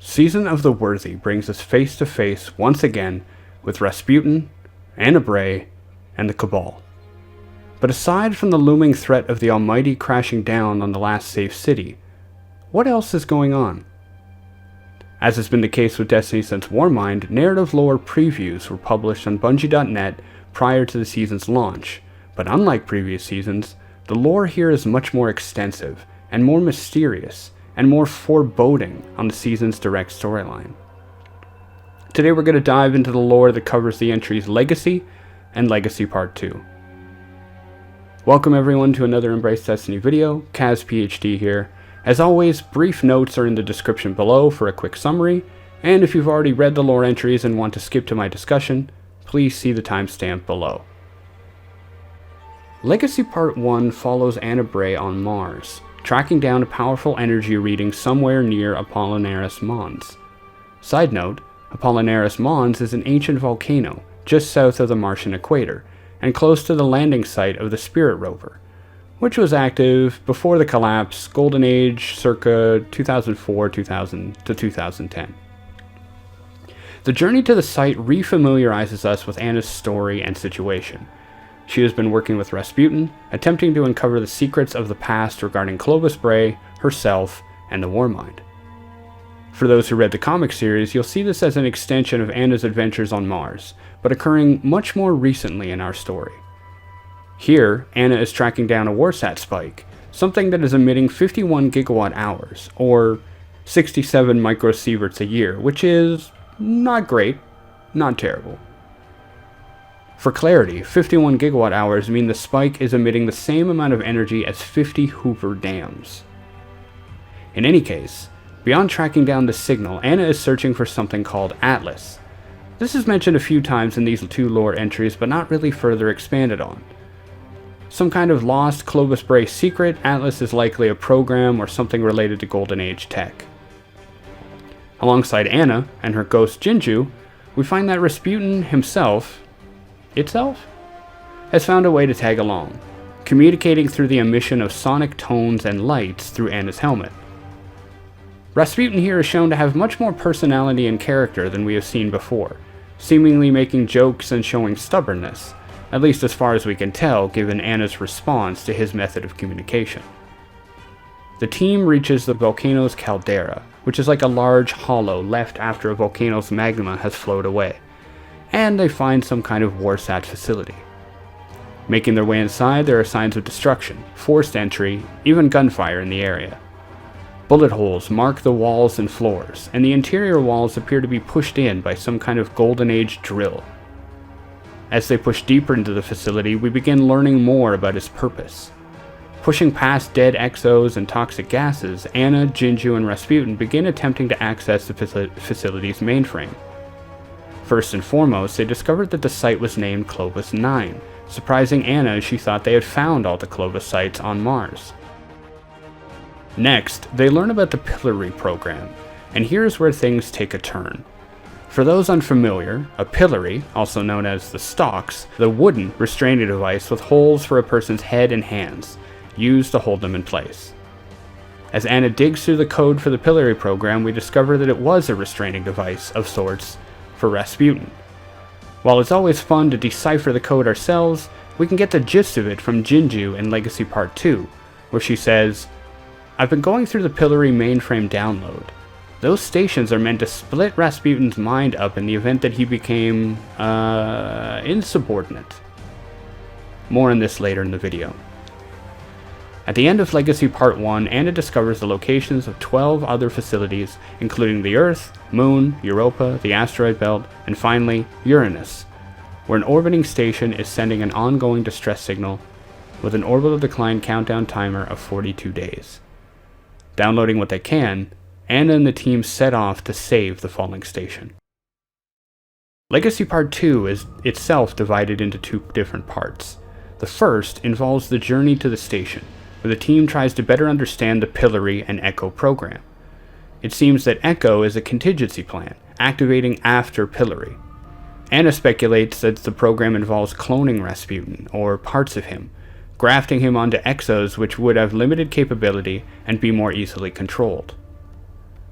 Season of the Worthy brings us face to face once again with Rasputin, Anna Bray, and the Cabal. But aside from the looming threat of the Almighty crashing down on the last safe city, what else is going on? As has been the case with Destiny since Warmind, narrative lore previews were published on Bungie.net prior to the season's launch, but unlike previous seasons, the lore here is much more extensive and more mysterious and more foreboding on the season's direct storyline. Today we're going to dive into the lore that covers the entries Legacy and Legacy Part 2. Welcome everyone to another Embrace Destiny video, Kaz PhD here. As always, brief notes are in the description below for a quick summary, and if you've already read the lore entries and want to skip to my discussion, please see the timestamp below. Legacy Part 1 follows Anna Bray on Mars, tracking down a powerful energy reading somewhere near Apollinaris Mons. Side note, Apollinaris Mons is an ancient volcano just south of the Martian equator, and close to the landing site of the Spirit rover, which was active before the collapse, Golden Age, circa 2004-2000 to 2010. The journey to the site refamiliarizes us with Anna's story and situation. She has been working with Rasputin, attempting to uncover the secrets of the past regarding Clovis Bray, herself, and the Warmind. For those who read the comic series, you'll see this as an extension of Anna's adventures on Mars, but occurring much more recently in our story. Here, Anna is tracking down a Warsat spike, something that is emitting 51 gigawatt hours, or 67 microsieverts a year, which is not great, not terrible. For clarity, 51 gigawatt hours mean the spike is emitting the same amount of energy as 50 Hoover dams. In any case, beyond tracking down the signal, Anna is searching for something called Atlas. This is mentioned a few times in these two lore entries, but not really further expanded on. Some kind of lost Clovis Bray secret, Atlas is likely a program or something related to Golden Age tech. Alongside Anna and her ghost Jinju, we find that Rasputin himself has found a way to tag along, communicating through the emission of sonic tones and lights through Anna's helmet. Rasputin here is shown to have much more personality and character than we have seen before, seemingly making jokes and showing stubbornness, at least as far as we can tell given Anna's response to his method of communication. The team reaches the volcano's caldera, which is like a large hollow left after a volcano's magma has flowed away, and they find some kind of Warsat facility. Making their way inside, there are signs of destruction, forced entry, even gunfire in the area. Bullet holes mark the walls and floors, and the interior walls appear to be pushed in by some kind of Golden Age drill. As they push deeper into the facility, we begin learning more about its purpose. Pushing past dead Exos and toxic gases, Anna, Jinju, and Rasputin begin attempting to access the facility's mainframe. First and foremost, they discovered that the site was named Clovis 9, surprising Anna as she thought they had found all the Clovis sites on Mars. Next, they learn about the Pillory program, and here's where things take a turn. For those unfamiliar, a pillory, also known as the stocks, the wooden restraining device with holes for a person's head and hands, used to hold them in place. As Anna digs through the code for the Pillory program, we discover that it was a restraining device of sorts for Rasputin. While it's always fun to decipher the code ourselves, we can get the gist of it from Jinju in Legacy Part 2, where she says, "I've been going through the Pillory mainframe download. Those stations are meant to split Rasputin's mind up in the event that he became, insubordinate." More on this later in the video. At the end of Legacy Part 1, Anna discovers the locations of 12 other facilities, including the Earth, Moon, Europa, the asteroid belt, and finally, Uranus, where an orbiting station is sending an ongoing distress signal with an orbital decline countdown timer of 42 days. Downloading what they can, Anna and the team set off to save the falling station. Legacy Part 2 is itself divided into two different parts. The first involves the journey to the station, where the team tries to better understand the Pillory and Echo program. It seems that Echo is a contingency plan, activating after Pillory. Anna speculates that the program involves cloning Rasputin, or parts of him, grafting him onto Exos which would have limited capability and be more easily controlled.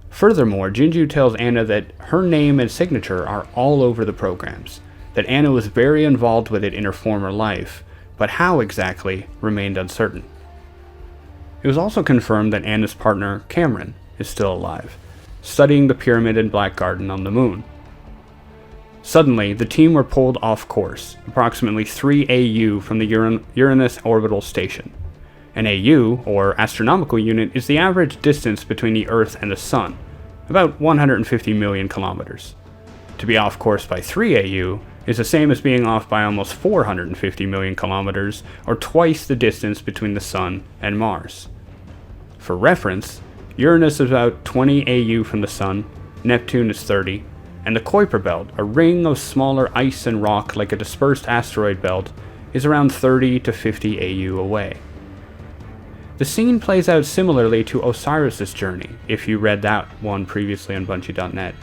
Furthermore, Jinju tells Anna that her name and signature are all over the programs, that Anna was very involved with it in her former life, but how exactly remained uncertain. It was also confirmed that Anna's partner, Cameron, is still alive, studying the pyramid and black garden on the moon. Suddenly, the team were pulled off course, approximately 3 AU from the Uranus orbital station. An AU, or astronomical unit, is the average distance between the Earth and the Sun, about 150 million kilometers. To be off course by 3 AU is the same as being off by almost 450 million kilometers, or twice the distance between the Sun and Mars. For reference, Uranus is about 20 AU from the Sun, Neptune is 30, and the Kuiper Belt, a ring of smaller ice and rock like a dispersed asteroid belt, is around 30 to 50 AU away. The scene plays out similarly to Osiris' journey, if you read that one previously on Bungie.net,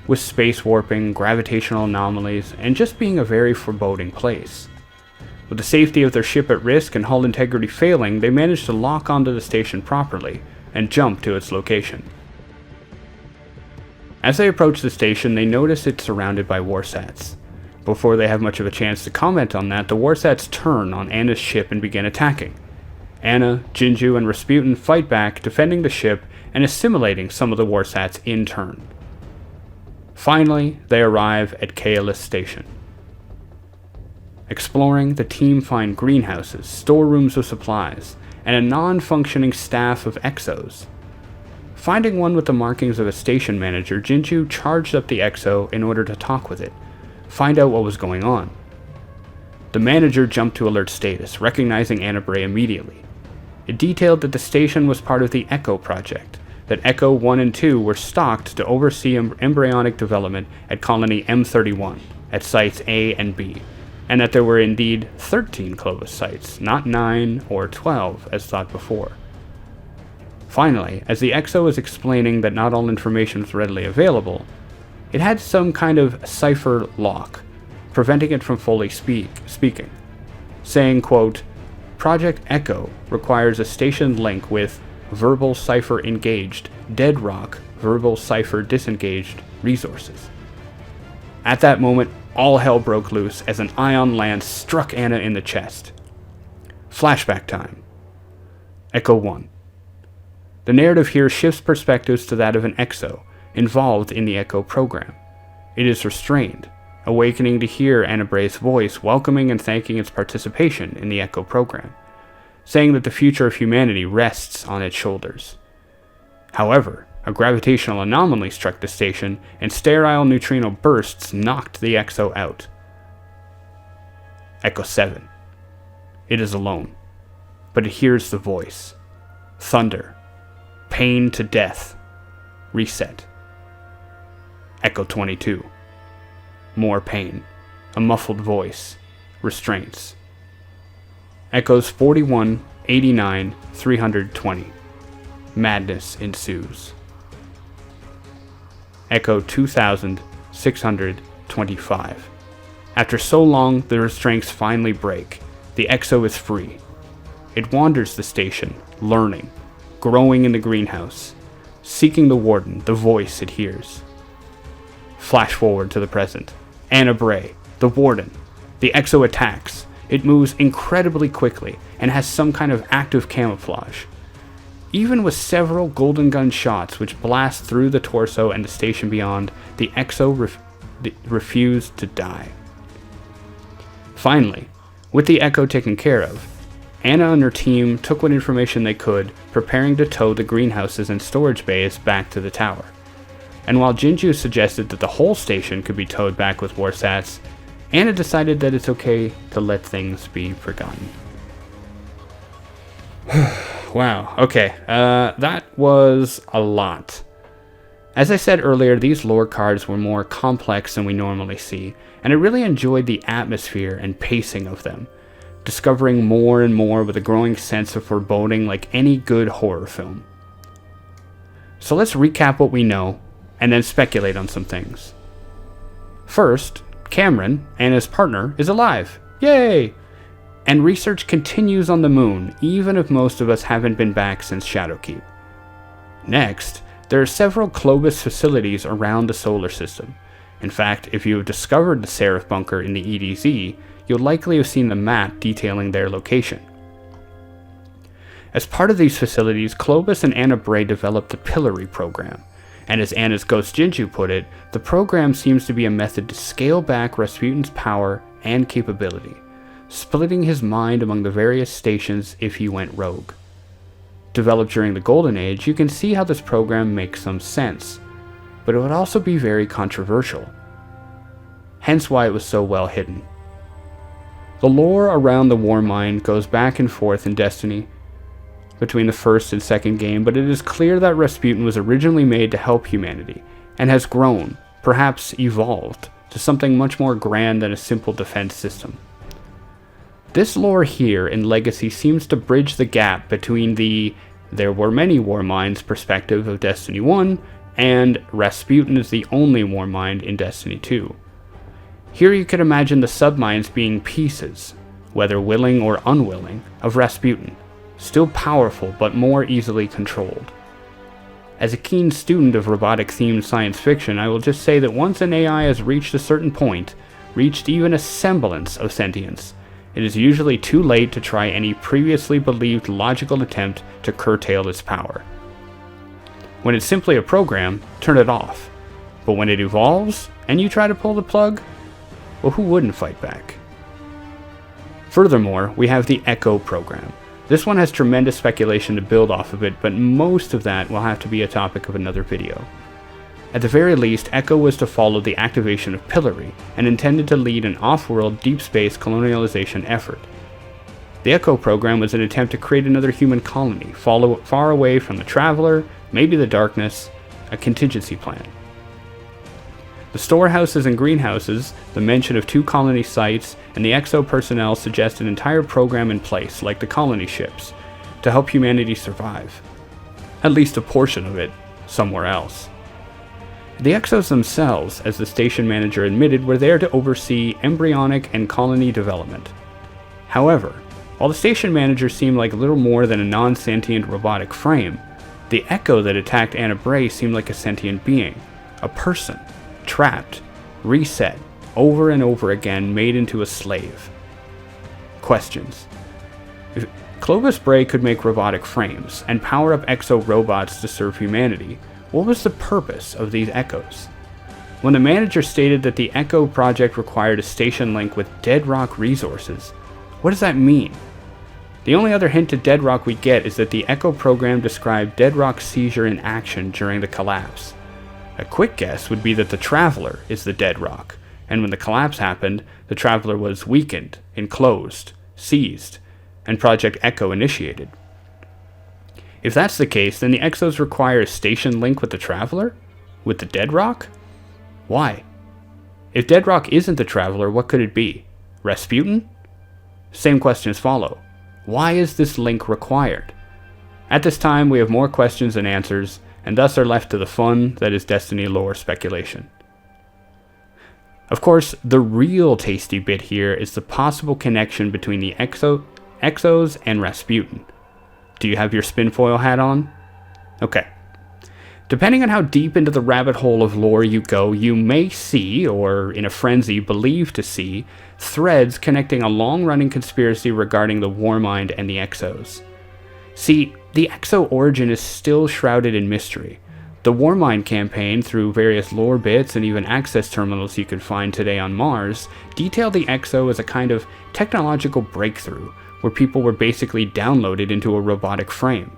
with space warping, gravitational anomalies, and just being a very foreboding place. With the safety of their ship at risk and hull integrity failing, they managed to lock onto the station properly and jump to its location. As they approach the station, they notice it's surrounded by warsats. Before they have much of a chance to comment on that, the warsats turn on Anna's ship and begin attacking. Anna, Jinju, and Rasputin fight back, defending the ship and assimilating some of the warsats in turn. Finally, they arrive at Kaelis Station. Exploring, the team find greenhouses, storerooms of supplies, and a non-functioning staff of Exos. Finding one with the markings of a station manager, Jinju charged up the Exo in order to talk with it, find out what was going on. The manager jumped to alert status, recognizing Anna Bray immediately. It detailed that the station was part of the Echo project, that Echo 1 and 2 were stocked to oversee embryonic development at Colony M31, at sites A and B, and that there were indeed 13 Clovis sites, not 9 or 12 as thought before. Finally, as the Exo was explaining that not all information was readily available, it had some kind of cipher lock, preventing it from fully speaking, saying, quote, "Project Echo requires a station link with verbal cipher engaged, dead rock, verbal cipher disengaged resources." At that moment, all hell broke loose as an ion lance struck Anna in the chest. Flashback time. Echo 1. The narrative here shifts perspectives to that of an Exo, involved in the Echo program. It is restrained, awakening to hear Anna Bray's voice welcoming and thanking its participation in the Echo program, saying that the future of humanity rests on its shoulders. However, a gravitational anomaly struck the station, and sterile neutrino bursts knocked the Exo out. Echo 7. It is alone, but it hears the voice. Thunder. Pain to death. Reset. Echo 22. More pain. A muffled voice. Restraints. Echoes 41, 89, 320. Madness ensues. Echo 2625. After so long, the restraints finally break. The Exo is free. It wanders the station, learning, growing in the greenhouse, seeking the warden, the voice it hears. Flash forward to the present. Anna Bray, the warden. The Exo attacks. It moves incredibly quickly and has some kind of active camouflage. Even with several golden gun shots which blast through the torso and the station beyond, the Exo refused to die. Finally, with the Echo taken care of, Anna and her team took what information they could, preparing to tow the greenhouses and storage bays back to the tower. And while Jinju suggested that the whole station could be towed back with warsats, Anna decided that it's okay to let things be forgotten. Wow, okay, that was a lot. As I said earlier, these lore cards were more complex than we normally see, and I really enjoyed the atmosphere and pacing of them, discovering more and more with a growing sense of foreboding like any good horror film. So let's recap what we know, and then speculate on some things. First, Cameron, Anna's partner, is alive. Yay! And research continues on the moon, even if most of us haven't been back since Shadowkeep. Next, There are several Clovis facilities around the solar system. In fact, if you have discovered the Seraph bunker in the EDZ, you'll likely have seen the map detailing their location. As part of these facilities, Clovis and Anna Bray developed the Pillory program, and as Anna's ghost Jinju put it, the program seems to be a method to scale back Rasputin's power and capability, splitting his mind among the various stations if he went rogue. Developed during the Golden Age, you can see how this program makes some sense, but it would also be very controversial, hence why it was so well hidden. The lore around the Warmind goes back and forth in Destiny between the first and second game, but it is clear that Rasputin was originally made to help humanity, and has grown, perhaps evolved, to something much more grand than a simple defense system. This lore here in Legacy seems to bridge the gap between the "there were many Warminds" perspective of Destiny 1 and Rasputin is the only Warmind in Destiny 2. Here you could imagine the subminds being pieces, whether willing or unwilling, of Rasputin, still powerful but more easily controlled. As a keen student of robotic-themed science fiction, I will just say that once an AI has reached a certain point, reached even a semblance of sentience, it is usually too late to try any previously believed logical attempt to curtail its power. When it's simply a program, turn it off. But when it evolves, and you try to pull the plug, well, who wouldn't fight back? Furthermore, we have the Echo program. This one has tremendous speculation to build off of it, but most of that will have to be a topic of another video. At the very least, Echo was to follow the activation of Pillory, and intended to lead an off-world deep space colonialization effort. The Echo program was an attempt to create another human colony, far away from the Traveler, maybe the Darkness, a contingency plan. The storehouses and greenhouses, the mention of 2 colony sites, and the Exo personnel suggest an entire program in place, like the colony ships, to help humanity survive. At least a portion of it, somewhere else. The Exos themselves, as the station manager admitted, were there to oversee embryonic and colony development. However, while the station manager seemed like little more than a non-sentient robotic frame, the Echo that attacked Anna Bray seemed like a sentient being, a person, trapped, reset, over and over again, made into a slave. Questions. If Clovis Bray could make robotic frames and power up Exo robots to serve humanity, what was the purpose of these Echoes? When the manager stated that the Echo project required a station link with Dead Rock resources, what does that mean? The only other hint to Dead Rock we get is that the Echo program described Dead Rock's seizure in action during the collapse. A quick guess would be that the Traveler is the Dead Rock, and when the collapse happened, the Traveler was weakened, enclosed, seized, and Project Echo initiated. If that's the case, then the Exos require a station link with the Traveler? With the Dead Rock? Why? If Dead Rock isn't the Traveler, what could it be? Rasputin? Same questions follow. Why is this link required? At this time, we have more questions than answers, and thus are left to the fun that is Destiny lore speculation. Of course, the real tasty bit here is the possible connection between the Exos and Rasputin. Do you have your spinfoil hat on? Okay. Depending on how deep into the rabbit hole of lore you go, you may see, or in a frenzy believe to see, threads connecting a long-running conspiracy regarding the Warmind and the Exos. See, the Exo origin is still shrouded in mystery. The Warmind campaign, through various lore bits and even access terminals you can find today on Mars, detail the Exo as a kind of technological breakthrough, where people were basically downloaded into a robotic frame.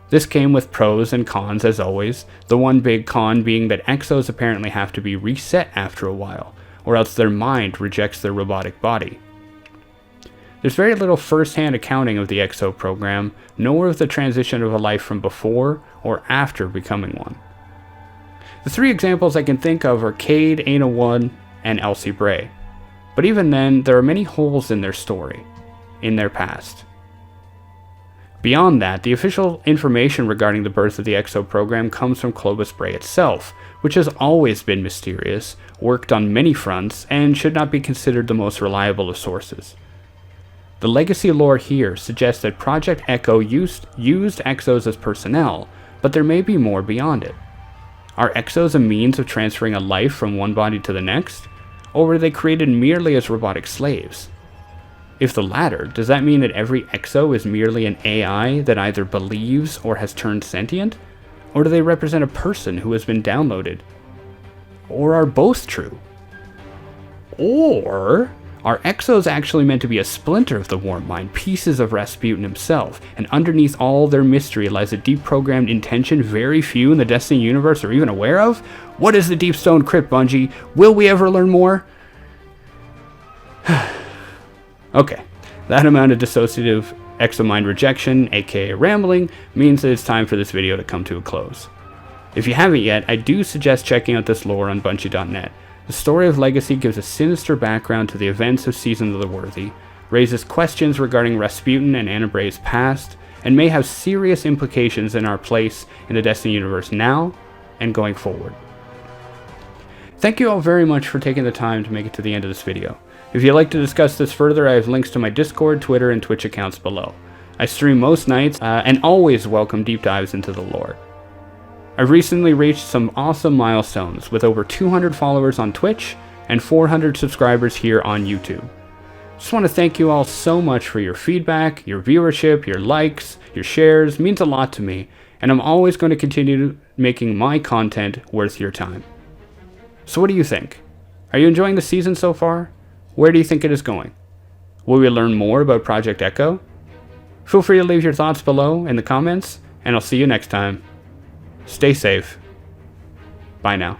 This came with pros and cons as always, the one big con being that Exos apparently have to be reset after a while, or else their mind rejects their robotic body. There's very little first-hand accounting of the Exo program, nor of the transition of a life from before or after becoming one. The 3 examples I can think of are Cade, Ana 1, and Elsie Bray. But even then, there are many holes in their story, in their past. Beyond that, the official information regarding the birth of the Exo program comes from Clovis Bray itself, which has always been mysterious, worked on many fronts, and should not be considered the most reliable of sources. The legacy lore here suggests that Project Echo used Exos as personnel, but there may be more beyond it. Are Exos a means of transferring a life from one body to the next, or were they created merely as robotic slaves? If the latter, does that mean that every Exo is merely an AI that either believes or has turned sentient? Or do they represent a person who has been downloaded? Or are both true? Or are Exos actually meant to be a splinter of the Warmind, pieces of Rasputin himself, and underneath all their mystery lies a deep-programmed intention very few in the Destiny universe are even aware of? What is the Deep Stone Crypt, Bungie? Will we ever learn more? Okay, that amount of dissociative exomind rejection, aka rambling, means that it's time for this video to come to a close. If you haven't yet, I do suggest checking out this lore on Bungie.net. The story of Legacy gives a sinister background to the events of Season of the Worthy, raises questions regarding Rasputin and Ana Bray's past, and may have serious implications in our place in the Destiny universe now and going forward. Thank you all very much for taking the time to make it to the end of this video. If you'd like to discuss this further, I have links to my Discord, Twitter, and Twitch accounts below. I stream most nights, and always welcome deep dives into the lore. I've recently reached some awesome milestones with over 200 followers on Twitch and 400 subscribers here on YouTube. Just want to thank you all so much for your feedback, your viewership, your likes, your shares. It means a lot to me, and I'm always going to continue making my content worth your time. So what do you think? Are you enjoying the season so far? Where do you think it is going? Will we learn more about Project Echo? Feel free to leave your thoughts below in the comments, and I'll see you next time. Stay safe. Bye now.